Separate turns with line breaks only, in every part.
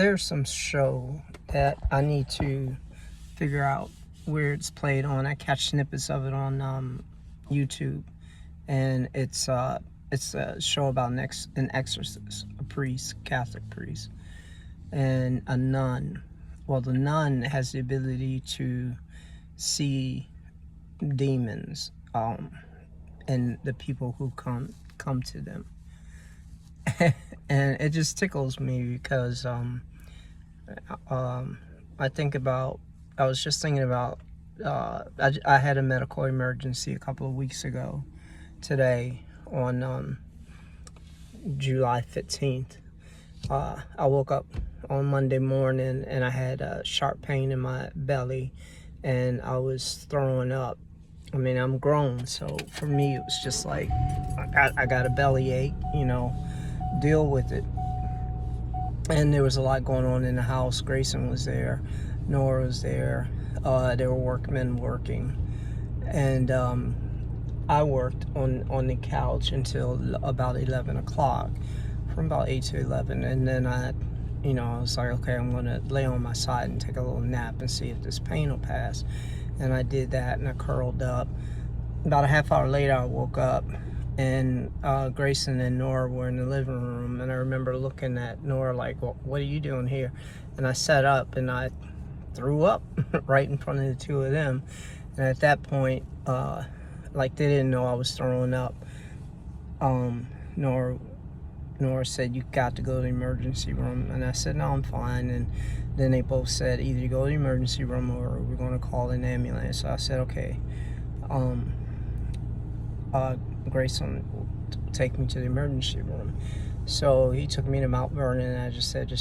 there's some show that I need to figure out where it's played on. I catch snippets of it on YouTube, and it's a show about an exorcist, a priest, Catholic priest, and a nun. Well, the nun has the ability to see demons, and the people who come to them. And it just tickles me because I was just thinking about I had a medical emergency a couple of weeks ago today on July 15th. I woke up on Monday morning and I had a sharp pain in my belly and I was throwing up. I mean, I'm grown, so for me it was just like I got a belly ache, deal with it. And there was a lot going on in the house. Grayson was there, Nora was there, there were workmen working, and I worked on the couch until about 11 o'clock, from about 8 to 11, and then I was like, okay, I'm gonna lay on my side and take a little nap and see if this pain will pass. And I did that, and I curled up. About a half hour later, I woke up, and Grayson and Nora were in the living room, and I remember looking at Nora like, well, what are you doing here? And I sat up, and I threw up right in front of the two of them. And at that point, like, they didn't know I was throwing up. Nora said, you got to go to the emergency room. And I said, no, I'm fine. And then they both said, either you go to the emergency room or we're going to call an ambulance. So I said, okay. Grayson take me to the emergency room. So he took me to Mount Vernon, and I just said,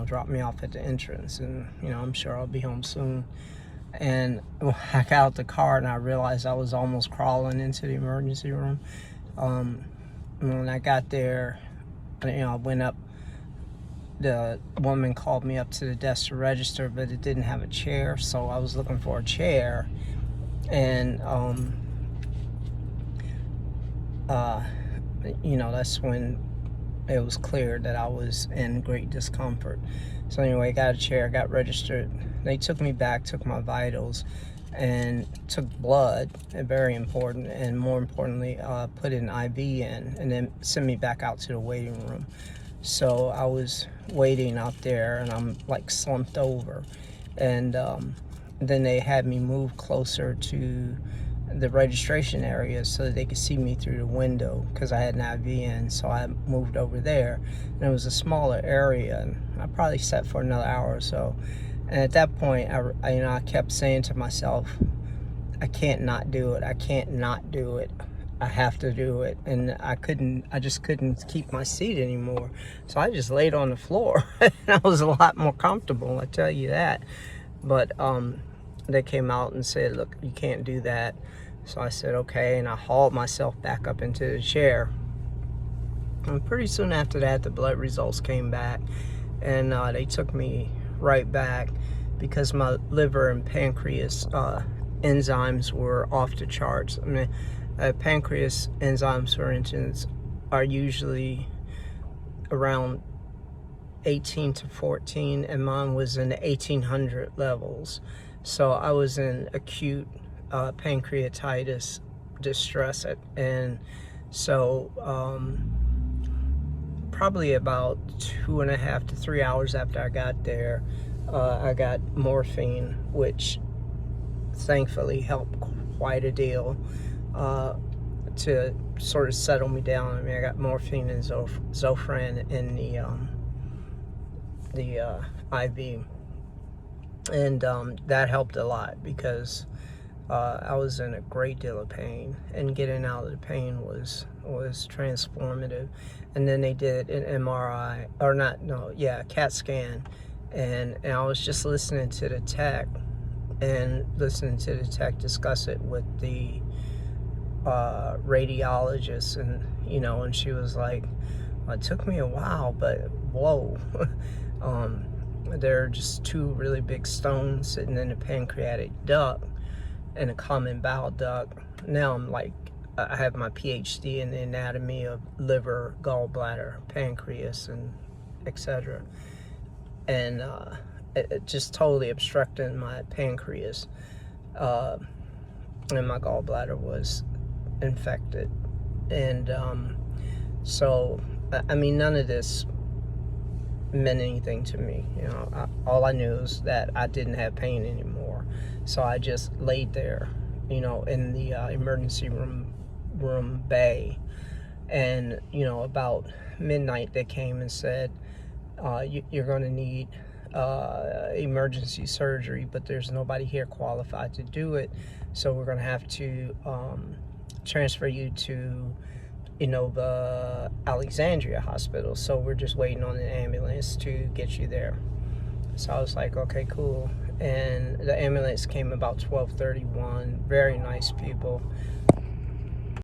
drop me off at the entrance, and I'm sure I'll be home soon. And I got out the car and I realized I was almost crawling into the emergency room. When I got there, I went up. The woman called me up to the desk to register, but it didn't have a chair, so I was looking for a chair. And that's when it was clear that I was in great discomfort. So anyway, I got a chair, got registered. They took me back, took my vitals, and took blood, very important, and more importantly, put an IV in, and then sent me back out to the waiting room. So I was waiting out there, and I'm like slumped over. And then they had me move closer to the registration area so that they could see me through the window because I had an IV in. So I moved over there, and it was a smaller area, and I probably sat for another hour or so. And at that point, I kept saying to myself, I can't not do it. I can't not do it. I have to do it. And I just couldn't keep my seat anymore. So I just laid on the floor. And I was a lot more comfortable, I tell you that. But they came out and said, look, you can't do that. So I said, okay, and I hauled myself back up into the chair. And pretty soon after that, the blood results came back, and they took me right back because my liver and pancreas enzymes were off the charts. I mean, pancreas enzymes, for instance, are usually around 18 to 14, and mine was in the 1800 levels. So I was in acute pancreatitis distress, and so probably about 2.5 to 3 hours after I got there, I got morphine, which thankfully helped quite a deal to sort of settle me down. I mean, I got morphine and Zofran in the IV, and that helped a lot because I was in a great deal of pain, and getting out of the pain was transformative. And then they did an MRI, or not, no, yeah, CAT scan, and I was just listening to the tech discuss it with the radiologist, and and she was like, it took me a while, but whoa. There are just two really big stones sitting in the pancreatic duct and a common bile duct. Now I have my PhD in the anatomy of liver, gallbladder, pancreas, and etc. and it just totally obstructed my pancreas, uh, and my gallbladder was infected. And so, I mean, none of this meant anything to me. You know, all I knew is that I didn't have pain anymore. So I just laid there, you know, in the emergency room bay. And, you know, about midnight they came and said, you're going to need emergency surgery, but there's nobody here qualified to do it. So we're going to have to transfer you to, you know, the Alexandria Hospital. So we're just waiting on an ambulance to get you there. So I was like, okay, cool. And the ambulance came about 12:31. Very nice people.